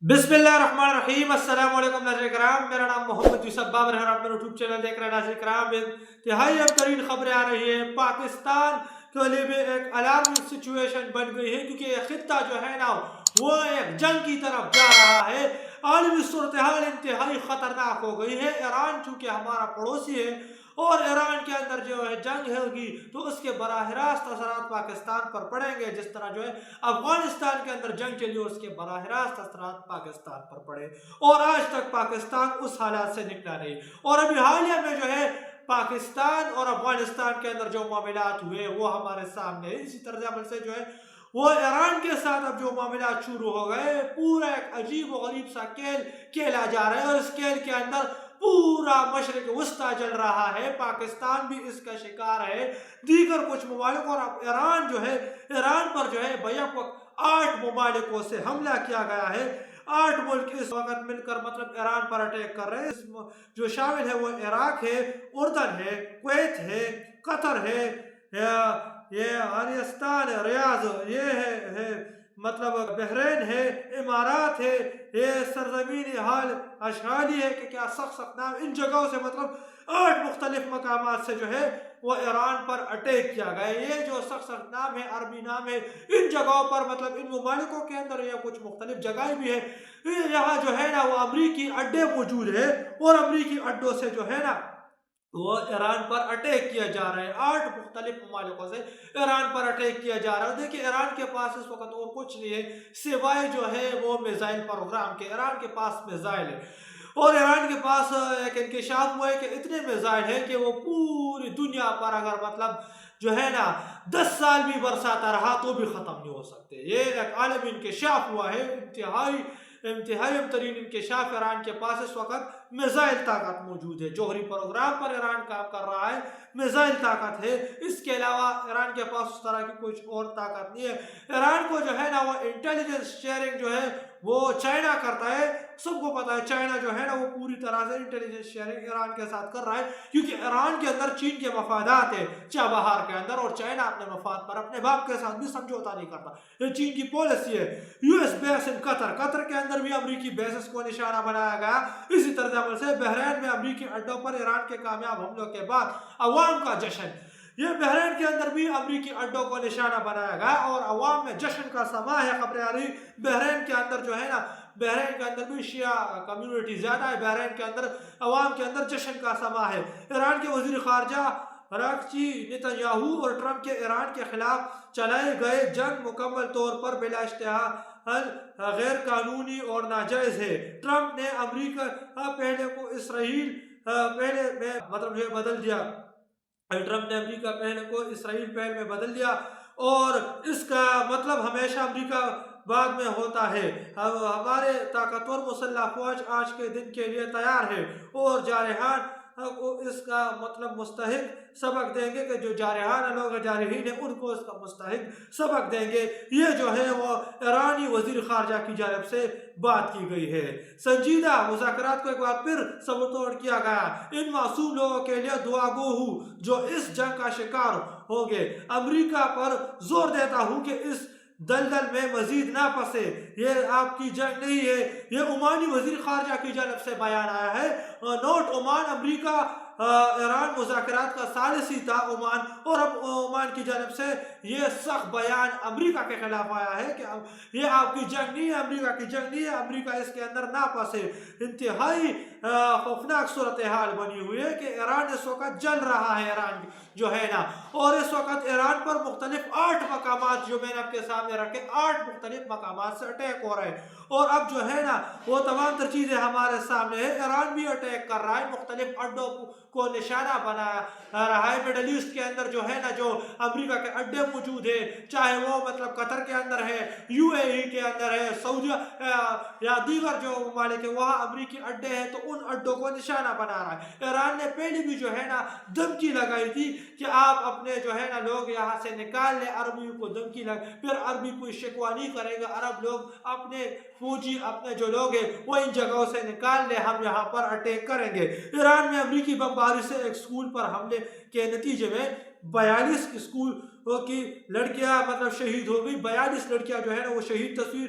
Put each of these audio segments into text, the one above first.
بسم اللہ الرحمن الرحیم۔ السلام علیکم ناظرین کرام، میرا نام محمد یوسف بابر ہے اور آپ میرا یوٹیوب چینل دیکھ رہے ہیں۔ ناظرین کرام، انتہائی اہم ترین خبریں آ رہی ہیں۔ پاکستان کے لیے بھی ایک الارمنگ سچویشن بن گئی ہے، کیونکہ یہ خطہ جو ہے نا وہ ایک جنگ کی طرف جا رہا ہے۔ عالمی صورتحال انتہائی خطرناک ہو گئی ہے۔ ایران چونکہ ہمارا پڑوسی ہے اور ایران کے اندر جو ہے جنگ ہوگی تو اس کے براہ راست اثرات پاکستان پر پڑیں گے، جس طرح جو ہے افغانستان کے اندر جنگ چلی اور اس کے براہ راست اثرات پاکستان پر پڑے، اور آج تک پاکستان اس حالات سے نکلا نہیں۔ اور ابھی حالیہ میں جو ہے پاکستان اور افغانستان کے اندر جو معاملات ہوئے وہ ہمارے سامنے ہے۔ اسی طرز عمل سے جو ہے وہ ایران کے ساتھ اب جو معاملات شروع ہو گئے، پورا ایک عجیب و غریب سا کھیل کھیلا جا رہا ہے، اور اس کھیل کے اندر پورا مشرق وسطیٰ چل رہا ہے۔ پاکستان بھی اس کا شکار ہے، دیگر کچھ ممالک، اور اب ایران جو ہے ایران پر جو ہے بیک وقت 8 ممالکوں سے حملہ کیا گیا ہے۔ 8 ملک اس وقت مل کر مطلب ایران پر اٹیک کر رہے ہیں۔ جو شامل ہے وہ عراق ہے، اردن ہے، کویت ہے، قطر ہے، یہ افغانستان ہے، ریاض یہ ہے مطلب بحرین ہے، امارات ہے، یہ سرزمین حال اشغالی ہے کہ کیا سخت نام، ان جگہوں سے مطلب 8 مختلف مقامات سے جو ہے وہ ایران پر اٹیک کیا گیا۔ یہ جو سخت نام ہے، عربی نام ہے، ان جگہوں پر مطلب ان ممالکوں کے اندر یا کچھ مختلف جگہیں بھی ہیں، یہاں جو ہے نا وہ امریکی اڈے موجود ہیں، اور امریکی اڈوں سے جو ہے نا وہ ایران پر اٹیک کیا جا رہا ہے۔ 8 مختلف ممالکوں سے ایران پر اٹیک کیا جا رہا ہے۔ دیکھیں ایران کے پاس اس وقت اور کچھ نہیں ہے سوائے جو ہے وہ میزائل پروگرام کے۔ ایران کے پاس میزائل ہے، اور ایران کے پاس ایک انکشاف ہوا ہے کہ اتنے میزائل ہیں کہ وہ پوری دنیا پر اگر مطلب جو ہے نا 10 سال بھی برساتا رہا تو بھی ختم نہیں ہو سکتے۔ یہ ایک عالمی انکشاف ہوا ہے، انتہائی ترین انکشاف۔ ایران کے پاس اس وقت میزائل طاقت موجود ہے، جوہری پروگرام پر ایران کام کر رہا ہے، میزائل طاقت ہے۔ اس کے علاوہ ایران کے پاس اس طرح کی کچھ اور طاقت نہیں ہے۔ ایران کو جو ہے نا وہ انٹیلیجنس شیئرنگ جو ہے وہ چائنا کرتا ہے۔ سب کو پتا ہے چائنا جو ہے نا وہ پوری طرح سے انٹیلیجنس شیئرنگ ایران کے ساتھ کر رہا ہے، کیونکہ ایران کے اندر چین کے مفادات ہیں چابہار کے اندر، اور چائنا اپنے مفاد پر اپنے باپ کے ساتھ بھی سمجھوتا نہیں کرتا۔ یہ چین کی پالیسی ہے۔ یو ایس بیس ان قطر کے اندر بھی امریکی بیسز کو نشانہ بنایا گیا۔ اسی طرز عمل سے بحرین میں امریکی اڈوں پر ایران کے کامیاب حملوں کے بعد عوام کا جشن، یہ بحرین کے اندر بھی امریکی اڈوں کو نشانہ بنایا گیا اور عوام میں جشن کا سما ہے۔ خبریں آ رہی بحرین کے اندر جو ہے نا، بحرین کے اندر بھی شیعہ کمیونٹی زیادہ ہے، بحرین کے اندر عوام کے اندر جشن کا سما ہے۔ ایران کے وزیر خارجہ راکچی نیتن اور ٹرمپ کے ایران کے خلاف چلائے گئے جنگ مکمل طور پر بلا اشتہار غیر قانونی اور ناجائز ہے۔ ٹرمپ نے امریکہ پہلے کو اسرائیل پہلے میں مطلب جو بدل دیا، ٹرمپ نے امریکہ پہلے کو اسرائیل پہل میں بدل دیا، اور اس کا مطلب ہمیشہ امریکہ بعد میں ہوتا ہے۔ ہمارے طاقتور مسلح فوج آج کے دن کے لیے تیار ہے، اور جارحان کو اس کا مطلب مستحق سبق دیں گے کہ جو جارحان لوگ جارحین ہیں ان کو اس کا مستحق سبق دیں گے۔ یہ جو ہے وہ ایرانی وزیر خارجہ کی جانب سے بات کی گئی ہے۔ سنجیدہ مذاکرات کو ایک بار پھر سبوتوڑ کیا گیا۔ ان معصوم لوگوں کے لیے دعا گو ہوں جو اس جنگ کا شکار ہوں گے۔ امریکہ پر زور دیتا ہوں کہ اس دلدل میں مزید نہ پھنسے۔ یہ آپ کی جنگ نہیں ہے، یہ عمانی وزیر خارجہ کی جانب سے بیان آیا ہے۔ نوٹ: عمان امریکہ ایران مذاکرات کا ثالثی تھا عمان، اور اب عمان کی جانب سے یہ سخت بیان امریکہ کے خلاف آیا ہے کہ یہ آپ کی جنگ نہیں ہے، امریکہ کی جنگ نہیں ہے، امریکہ اس کے اندر نہ پھنسے۔ انتہائی خوفناک صورتحال بنی ہوئی ہے کہ ایران اس وقت جل رہا ہے، ایران جو ہے نا، اور اس وقت ایران پر مختلف 8 مقامات جو میں نے آپ کے سامنے رکھے، 8 مختلف مقامات سے اٹیک ہو رہے ہیں، اور اب جو ہے نا وہ تمام تر چیزیں ہمارے سامنے ہیں۔ ایران بھی اٹیک کر رہا ہے، مختلف اڈوں کو نشانہ بنا رہا ہے۔ مڈل ایسٹ کے اندر جو ہے نا جو امریکہ کے اڈے موجود ہیں، چاہے وہ مطلب قطر کے اندر ہے، یو اے ای کے اندر ہے، سعودی یا دیگر جو ممالک ہیں وہاں امریکی اڈے ہیں، تو ان اڈوں کو نشانہ بنا رہا ہے۔ ایران نے پہلی بھی جو ہے نا دھمکی لگائی تھی کہ آپ اپنے جو ہے نا لوگ یہاں سے نکال لیں، عربیوں کو دھمکی لگائی، پھر عربی کوئی شکوہ نہیں کرے گا، عرب لوگ اپنے فوجی اپنے جو لوگ ہیں وہ ان جگہوں سے نکال لیں، ہم یہاں پر اٹیک کریں گے۔ ایران میں امریکی بمباری سے ایک اسکول پر حملے کے نتیجے میں 42 اسکول کی لڑکیاں مطلب شہید ہو گئی۔ 42 لڑکیاں جو ہے نا وہ شہید تصویر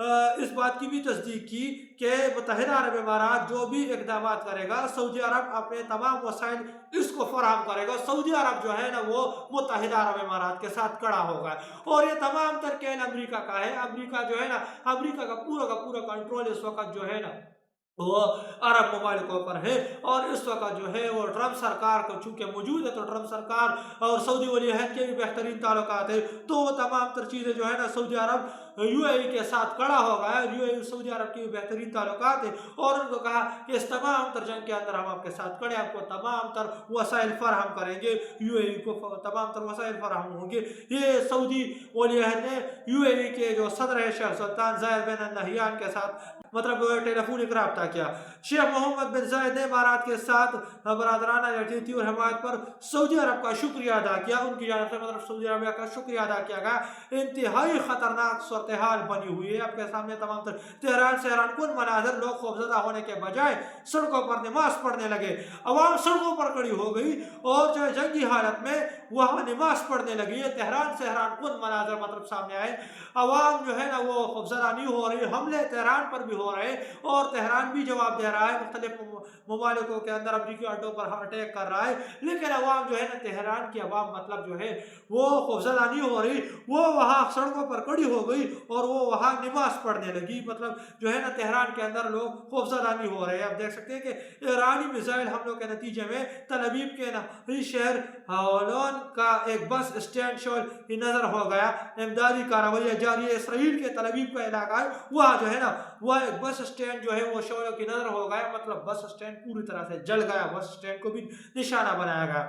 اس بات کی بھی تصدیق کی کہ متحدہ عرب امارات جو بھی اقدامات کرے گا سعودی عرب اپنے تمام وسائل اس کو فراہم کرے گا. سعودی عرب جو ہے نا وہ متحدہ عرب امارات کے ساتھ کھڑا ہوگا اور یہ تمام ترکین امریکہ کا ہے. امریکہ جو ہے نا امریکہ کا پورا کنٹرول اس وقت جو ہے نا وہ عرب ممالکوں پر ہے اور اس وقت جو ہے وہ ٹرمپ سرکار کو چونکہ موجود ہے تو ٹرمپ سرکار اور سعودی ولی عہد کے بھی بہترین تعلقات ہیں تو وہ تمام تر چیزیں جو ہے نا سعودی عرب یو اے ای کے ساتھ کھڑا ہوگا ہے. یو اے ای سعودی عرب کی بھی بہترین تعلقات ہیں اور ان کو کہا کہ اس تمام تر جنگ کے اندر ہم آپ کے ساتھ کھڑے آپ کو تمام تر وسائل فراہم کریں گے. یو اے ای کو تمام تر وسائل فراہم ہوں گے. یہ سعودی ولی عہد نے یو اے ای کے جو صدر ہے شیخ سلطان زاید بن نہیان کے ساتھ مطلب ٹیلیفونک رابطہ کیا. شیخ محمد بن زاید نے امارات کے ساتھ برادرانہ یکجہتی اور حمایت پر سعودی عرب کا شکریہ ادا کیا. ان کی جانب سے مطلب سعودی عربیہ کا شکریہ ادا کیا گیا. انتہائی خطرناک صورتحال بنی ہوئی ہے. آپ کے سامنے تمام تر تہران سے حیران کن مناظر. لوگ خوفزدہ ہونے کے بجائے سڑکوں پر نماز پڑھنے لگے. عوام سڑکوں پر کھڑی ہو گئی اور جو ہے جنگی حالت میں وہاں نماز پڑھنے لگی ہے. تہران سے حیران کن مناظر مطلب سامنے آئے. عوام جو ہے نا وہ خوفزدہ نہیں ہو رہی. حملے تہران پر بھی ہو رہے اور تہران بھی جواب دے رہا ہے. مختلف ممالکوں کے اندر امریکی اڈوں پر اٹیک کر رہا ہے لیکن عوام جو ہے نا تہران کی عوام مطلب جو ہے وہ خوفزدہ نہیں ہو رہی. وہ وہاں سڑکوں پر کھڑی ہو گئی اور وہ وہاں نماز پڑھنے لگی. مطلب جو ہے نا تہران کے اندر لوگ خوفزدہ نہیں ہو رہے. آپ دیکھ سکتے ہیں کہ ایرانی میزائل حملوں کے نتیجے میں تل ابیب کے نواحی شہر ہولون کا ایک بس اسٹینڈ شعلہ نظر ہو گیا. امدادی کارروائیاں جاری ہے. اسرائیل کے تل ابیب کا علاقہ ہے وہاں جو ہے نا وہ ایک بس اسٹینڈ جو ہے وہ شعلوں کی نظر ہو گیا. مطلب بس اسٹینڈ پوری طرح سے جل گیا. بس اسٹینڈ کو بھی نشانہ بنایا گیا.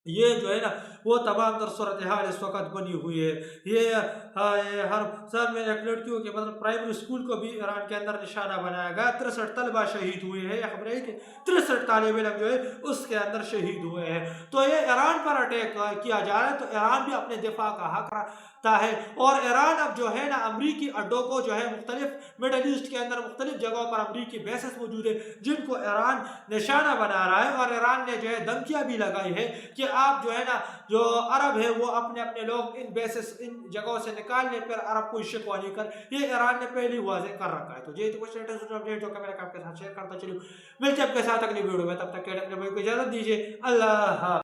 یہ جو ہے نا وہ تمام تر صورتحال اس وقت بنی ہوئی ہے. یہ ہر سال میں ایک لڑکیوں کے مطلب پرائمری اسکول کو بھی ایران کے اندر نشانہ بنایا گیا. 63 طلبہ شہید ہوئے ہیں. یہ خبر ہے کہ 63 طالب علم جو ہے اس کے اندر شہید ہوئے ہیں. تو یہ ایران پر اٹیک کیا جا رہا ہے تو ایران بھی اپنے دفاع کا حق رکھتا ہے اور ایران اب جو ہے نا امریکی اڈوں کو جو ہے مختلف مڈل ایسٹ کے اندر مختلف جگہوں پر امریکی بیسز موجود ہے جن کو ایران نشانہ بنا رہا ہے. اور ایران نے جو ہے دھمکیاں بھی لگائی ہے کہ آپ جو ہے نا جو عرب ہے وہ اپنے لوگ ان بیسز ان جگہوں سے نکال لیں پھر عرب کوئی شکوہ نہیں کر. یہ ایران نے پہلی واضح کر رکھا ہے. تو یہ تو کچھ لیٹسٹ اپڈیٹ ہو کے میں آپ کے ساتھ شیئر کرتا چلوں. ملتے ہیں آپ کے ساتھ اگلی ویڈیو میں. تب تک کے لیے اپنے بھائی کو اجازت دیجیے. اللہ